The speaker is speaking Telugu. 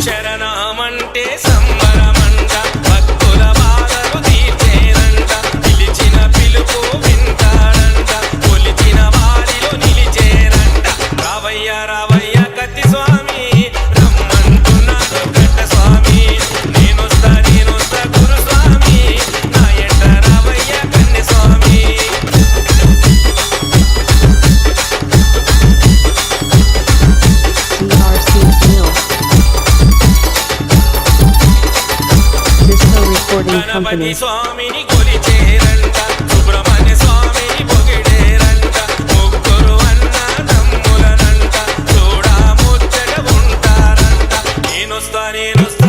శరణమంటే సంబరమంట భక్తుల బాధలు తీర్చేనంట పిలిచిన పిలుపు వింటాడంట కొలిచిన వారిలో నిలిచేనంట రావయ్య రావయ్య కత్తి స్వామి రమ్మంటున్నాడు గడ్డ స్వామి నేనొస్తా గురుస్వామి నా ఎంట రావయ్య కన్నె స్వామి గణపతి స్వామిని కొలిచేరంట సుబ్రహ్మణ్య స్వామిని పొగిడేరంట ముగ్గురు అన్నదమ్ములనంట చూడా ముచ్చట ఉంటారంట నేనొస్తా